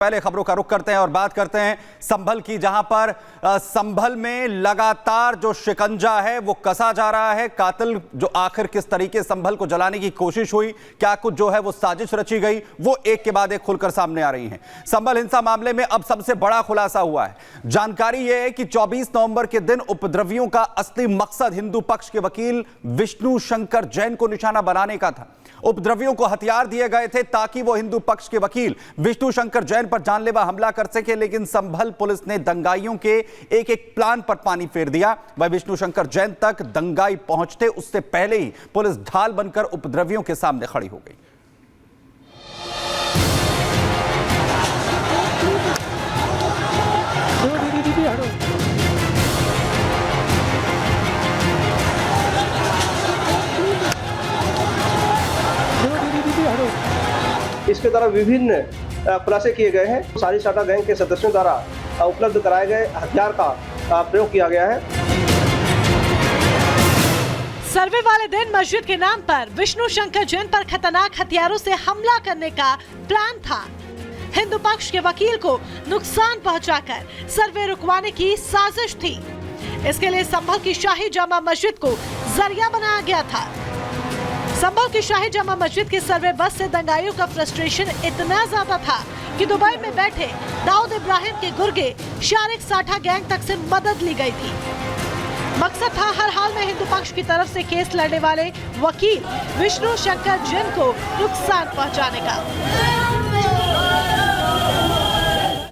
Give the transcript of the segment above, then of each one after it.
पहले खबरों का रुख करते हैं और बात करते हैं संभल की, जहां पर संभल में लगातार जो शिकंजा है वो कसा जा रहा है। कातिल जो आखिर किस तरीके संभल को जलाने की कोशिश हुई, क्या कुछ जो है वो साजिश रची गई, वो एक के बाद एक खुलकर सामने आ रही हैं। संभल हिंसा मामले में अब सबसे बड़ा खुलासा हुआ है। जानकारी यह है कि 24 नवंबर के दिन उपद्रवियों का असली मकसद हिंदू पक्ष के वकील विष्णु शंकर जैन को निशाना बनाने का था। उपद्रवियों को हथियार दिए गए थे ताकि वो हिंदू पक्ष के वकील विष्णु शंकर जैन पर जानलेवा हमला कर सके, लेकिन संभल पुलिस ने दंगाइयों के एक एक प्लान पर पानी फेर दिया। वह विष्णु शंकर जैन तक दंगाई पहुंचते उससे पहले ही पुलिस ढाल बनकर उपद्रवियों के सामने खड़ी हो गई। इसके द्वारा विभिन्न खुलासे किए गए हैं। सारी साटा गैंग के सदस्यों द्वारा उपलब्ध कराए गए हथियार का प्रयोग किया गया है। सर्वे वाले दिन मस्जिद के नाम पर विष्णु शंकर जैन पर खतरनाक हथियारों से हमला करने का प्लान था। हिंदू पक्ष के वकील को नुकसान पहुंचाकर सर्वे रुकवाने की साजिश थी। इसके लिए संभल की शाही जामा मस्जिद को जरिया बनाया गया था। संभल की शाही जामा मस्जिद के सर्वे बस से दंगाइयों का फ्रस्ट्रेशन इतना ज्यादा था कि दुबई में बैठे दाऊद इब्राहिम के गुर्गे शारिक साठा गैंग तक से मदद ली गई थी। मकसद था हर हाल में हिंदू पक्ष की तरफ से केस लड़ने वाले वकील विष्णु शंकर जैन को नुकसान पहुंचाने का।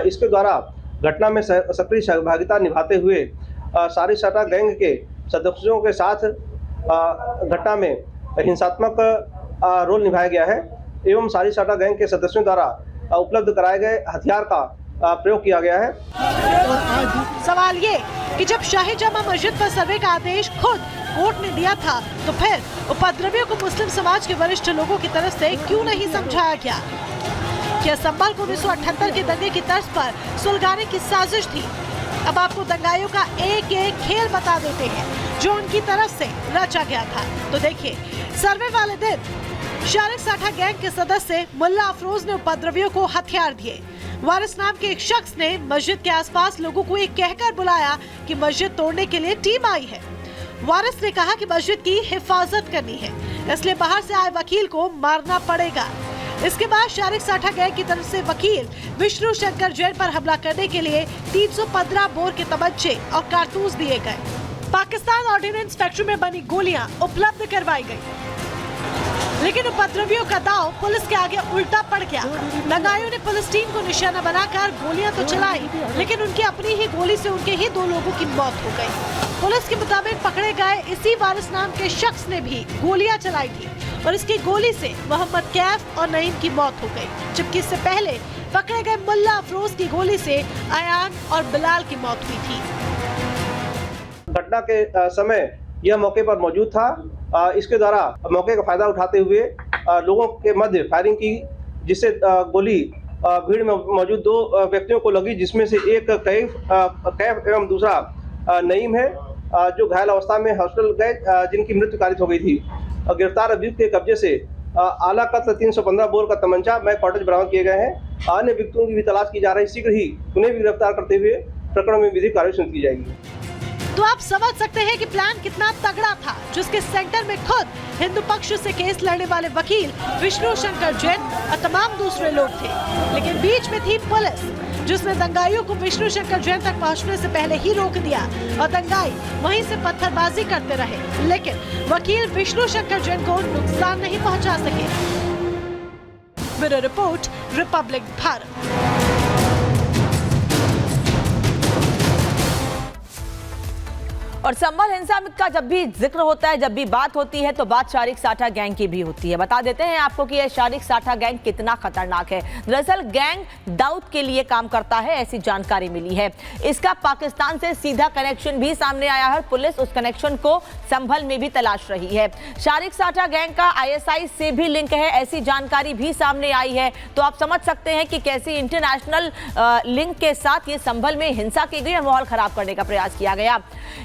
इसके द्वारा घटना में सक्रिय सहभागिता निभाते हुए सारी साटा गैंग के सदस्यों के साथ घटना में हिंसात्मक रोल निभाया गया है एवं सारी साटा गैंग के सदस्यों द्वारा उपलब्ध कराए गए हथियार का प्रयोग किया गया है। सवाल ये कि जब शाही जामा मस्जिद पर सर्वे का आदेश खुद कोर्ट ने दिया था, तो फिर उपद्रवियों को मुस्लिम समाज के वरिष्ठ लोगों की तरफ से क्यों नहीं समझाया गया? क्या संभल को 1978 के दंगे की तर्ज पर सुलगाने की साजिश थी? अब आपको दंगाइयों का एक एक खेल बता देते हैं जो उनकी तरफ से रचा गया था। तो देखिए, सर्वे वाले दिन शारिक साठा गैंग के सदस्य मुल्ला अफरोज ने उपद्रवियों को हथियार दिए। वारिस नाम के एक शख्स ने मस्जिद के आसपास लोगों को एक कहकर बुलाया कि मस्जिद तोड़ने के लिए टीम आई है। वारिस ने कहा कि मस्जिद की हिफाजत करनी है, इसलिए बाहर से आए वकील को मारना पड़ेगा। इसके बाद शारिक साठा गैंग की तरफ से वकील विष्णु शंकर जैन पर हमला करने के लिए 315 बोर के तमंचे और कारतूस दिए गए। पाकिस्तान ऑर्डिनेंस फैक्ट्री में बनी गोलियां उपलब्ध करवाई गई, लेकिन उपद्रवियों का दांव पुलिस के आगे उल्टा पड़ गया। दंगाइयों ने पुलिस टीम को निशाना बनाकर गोलियां तो चलाई, लेकिन उनकी अपनी ही गोली से उनके ही 2 लोगों की मौत हो गई। पुलिस के मुताबिक पकड़े गए इसी वारिस नाम के शख्स ने भी गोलियां चलाई थी और इसकी गोली से मोहम्मद कैफ और नईम की मौत हो गई, जबकि इससे पहले पकड़े गए मुल्ला अफरोज की गोली से अयान और बिलाल की मौत हुई थी। घटना के समय यह मौके पर मौजूद था। इसके द्वारा मौके का फायदा उठाते हुए लोगों के मध्य फायरिंग की, जिससे गोली भीड़ में मौजूद 2 व्यक्तियों को लगी, जिसमें से एक कैफ एवं दूसरा नईम है, जो घायल अवस्था में हॉस्पिटल गए, जिनकी मृत्यु कारित हो गई थी। गिरफ्तार अभियुक्त के कब्जे से आला कत्ल 315 बोर का तमंचा मैग कॉटेज बरामद किए गए हैं। अन्य व्यक्तियों की भी तलाश की जा रही है। शीघ्र ही उन्हें भी गिरफ्तार करते हुए प्रकरण में विधिक कार्रवाई शुरू की जाएगी। तो आप समझ सकते हैं कि प्लान कितना तगड़ा था, जिसके सेंटर में खुद हिंदू पक्ष से केस लड़ने वाले वकील विष्णु शंकर जैन और तमाम दूसरे लोग थे। लेकिन बीच में थी पुलिस, जिसने दंगाइयों को विष्णु शंकर जैन तक पहुंचने से पहले ही रोक दिया और दंगाई वहीं से पत्थरबाजी करते रहे, लेकिन वकील विष्णु शंकर जैन को नुकसान नहीं पहुंचा सके। Bureau report, Republic Bharat. और संभल हिंसा का जब भी जिक्र होता है, जब भी बात होती है, तो बात शारिक साठा गैंग की भी होती है। बता देते हैं आपको कि यह शारिक साठा गैंग कितना खतरनाक है। दरअसल गैंग दाऊद के लिए काम करता है, ऐसी जानकारी मिली है। इसका पाकिस्तान से सीधा कनेक्शन भी सामने आया है। पुलिस उस कनेक्शन को संभल में भी तलाश रही है। शारिक साठा गैंग का ISI से भी लिंक है, ऐसी जानकारी भी सामने आई है। तो आप समझ सकते हैं कि कैसी इंटरनेशनल लिंक के साथ ये संभल में हिंसा की गई और माहौल खराब करने का प्रयास किया गया।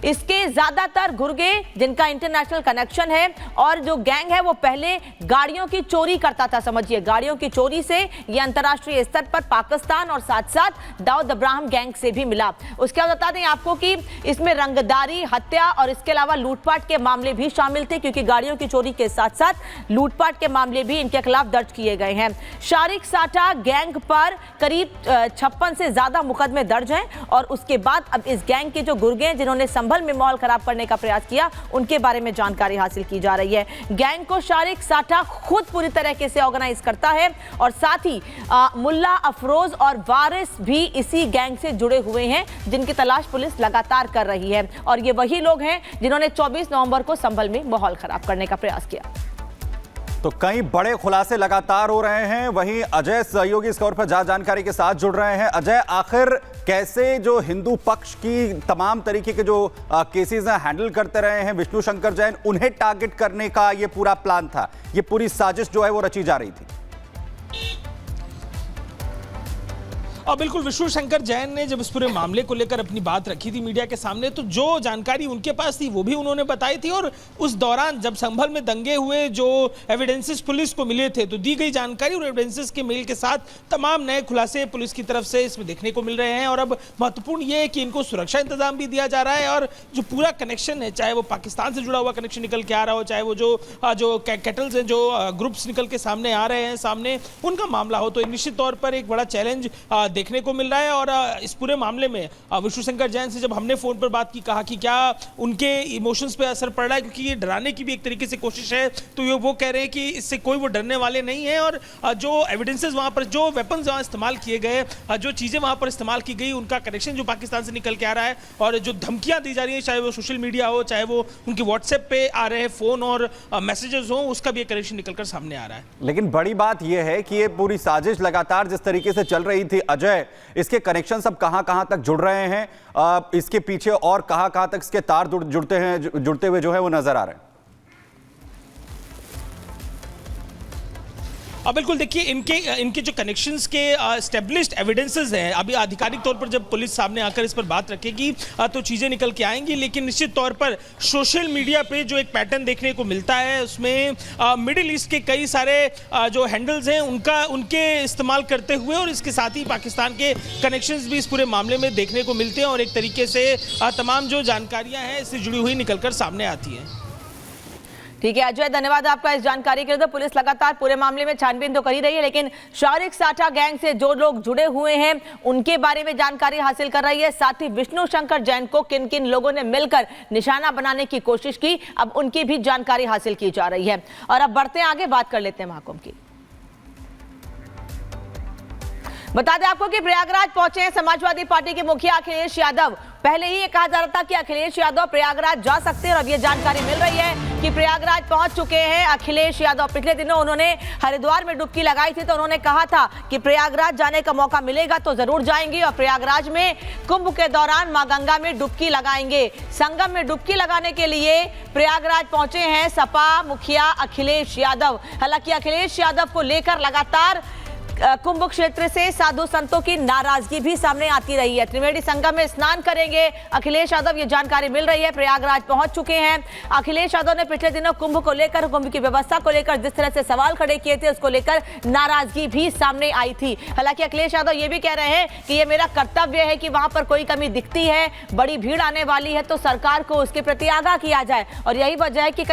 इसके उसके ज्यादातर गुर्गे जिनका इंटरनेशनल कनेक्शन है, और जो गैंग है वो पहले गाड़ियों की चोरी करता था। समझिए, गाड़ियों की चोरी से ये अंतर्राष्ट्रीय स्तर पर पाकिस्तान और साथ साथ दाऊद इब्राहिम गैंग से भी मिला। उसके बाद बता दें आपको कि इसमें रंगदारी, हत्या और इसके अलावा लूटपाट के मामले भी शामिल थे, क्योंकि गाड़ियों की चोरी के साथ साथ लूटपाट के मामले भी इनके खिलाफ दर्ज किए गए हैं। शारिक साठा गैंग पर करीब 56 से ज्यादा मुकदमे दर्ज हैं, और उसके बाद अब इस गैंग के जो गुर्गे हैं जिन्होंने संभल में माहौल खराब करने का प्रयास किया, उनके बारे में जानकारी हासिल की जा रही है। गैंग को शारिक साठा खुद पूरी तरीके से ऑर्गेनाइज करता है, और साथ ही मुल्ला अफरोज और वारिस भी इसी गैंग से जुड़े हुए हैं, जिनकी तलाश पुलिस लगातार कर रही है। और ये वही लोग हैं जिन्होंने 24 नवंबर को संभल में माहौल खराब करने का प्रयास किया। तो कई बड़े खुलासे लगातार हो रहे हैं। वहीं अजय सहयोगी इस खबर पर जानकारी के साथ जुड़ रहे हैं। अजय, आखिर कैसे जो हिंदू पक्ष की तमाम तरीके के जो केसेस हैं हैंडल करते रहे हैं विष्णु शंकर जैन, उन्हें टारगेट करने का ये पूरा प्लान था, ये पूरी साजिश जो है वो रची जा रही थी? और बिल्कुल, विष्णु शंकर जैन ने जब इस पूरे मामले को लेकर अपनी बात रखी थी मीडिया के सामने, तो जो जानकारी उनके पास थी वो भी उन्होंने बताई थी। और उस दौरान जब संभल में दंगे हुए, जो एविडेंसेस पुलिस को मिले थे, तो दी गई जानकारी और एविडेंसेस के मेल के साथ तमाम नए खुलासे पुलिस की तरफ से इसमें देखने को मिल रहे हैं। और अब महत्वपूर्ण ये है कि इनको सुरक्षा इंतजाम भी दिया जा रहा है, और जो पूरा कनेक्शन है, चाहे वो पाकिस्तान से जुड़ा हुआ कनेक्शन निकल के आ रहा हो, चाहे वो जो कैटल्स हैं, जो ग्रुप्स निकल के सामने आ रहे हैं, सामने उनका मामला हो, तो निश्चित तौर पर एक बड़ा चैलेंज देखने को मिल रहा है। और इस पूरे मामले में विष्णु शंकर जैन से जब हमने फोन पर बात की, कहा कि क्या उनके इमोशंस पे असर पड़ रहा है, क्योंकि ये डराने की भी एक तरीके से कोशिश है, तो ये वो कह रहे हैं कि इससे कोई वो डरने वाले नहीं है। और जो एविडेंसेस वहां पर, जो वेपन्स वहां इस्तेमाल किए गए, जो चीजें वहां पर इस्तेमाल की गई, उनका कनेक्शन जो पाकिस्तान से निकल के आ रहा है, और जो धमकियां दी जा रही है, चाहे वो सोशल मीडिया हो, चाहे वो उनकी व्हाट्सएप पे आ रहे फोन और मैसेजेस हो, उसका भी एक कनेक्शन निकलकर सामने आ रहा है। लेकिन बड़ी बात यह है कि ये पूरी साजिश लगातार जिस तरीके से चल रही थी अजय, इसके कनेक्शन सब कहां तक जुड़ रहे हैं, इसके पीछे और कहां तक इसके तार जुड़ते हुए जो है वो नजर आ रहे हैं? बिल्कुल, देखिए, इनके जो कनेक्शंस के एस्टेब्लिश्ड एविडेंसेस हैं, अभी आधिकारिक तौर पर जब पुलिस सामने आकर इस पर बात रखेगी तो चीज़ें निकल के आएंगी। लेकिन निश्चित तौर पर सोशल मीडिया पे जो एक पैटर्न देखने को मिलता है, उसमें मिडिल ईस्ट के कई सारे जो हैंडल्स हैं उनके इस्तेमाल करते हुए, और इसके साथ ही पाकिस्तान के कनेक्शंस भी इस पूरे मामले में देखने को मिलते हैं, और एक तरीके से तमाम जो जानकारियाँ हैं इससे जुड़ी हुई निकल कर सामने आती हैं। ठीक है अजय, धन्यवाद आपका इस जानकारी के लिए। तो पुलिस लगातार पूरे मामले में छानबीन तो कर ही रही है, लेकिन शारिक साठा गैंग से जो लोग जुड़े हुए हैं उनके बारे में जानकारी हासिल कर रही है। साथ ही विष्णु शंकर जैन को किन किन लोगों ने मिलकर निशाना बनाने की कोशिश की, अब उनकी भी जानकारी हासिल की जा रही है। और अब बढ़ते हैं आगे, बात कर लेते हैं महाकुंभ की। बता दें आपको कि प्रयागराज पहुंचे हैं समाजवादी पार्टी के मुखिया अखिलेश यादव। पहले ही ये कहा जा रहा था कि अखिलेश यादव प्रयागराज जा सकते हैं, और अब ये जानकारी मिल रही है कि प्रयागराज पहुंच चुके हैं अखिलेश यादव। पिछले दिनों उन्होंने हरिद्वार में डुबकी लगाई थी, तो उन्होंने कहा था कि प्रयागराज जाने का मौका मिलेगा तो जरूर जाएंगे, और प्रयागराज में कुंभ के दौरान मां गंगा में डुबकी लगाएंगे। संगम में डुबकी लगाने के लिए प्रयागराज पहुंचे हैं सपा मुखिया अखिलेश यादव। हालांकि अखिलेश यादव को लेकर लगातार कुंभ क्षेत्र से साधु संतों की नाराजगी भी सामने आती रही है। त्रिवेणी संगम में स्नान करेंगे अखिलेश यादव, ये जानकारी मिल रही है। प्रयागराज पहुंच चुके हैं अखिलेश यादव ने पिछले दिनों कुंभ को लेकर, कुंभ की व्यवस्था को लेकर जिस तरह से सवाल खड़े किए थे, उसको लेकर नाराजगी भी सामने आई थी। हालांकि अखिलेश यादव ये भी कह रहे हैं कि ये मेरा कर्तव्य है कि वहां पर कोई कमी दिखती है, बड़ी भीड़ आने वाली है, तो सरकार को उसके प्रति आगाह किया जाए, और यही वजह है कि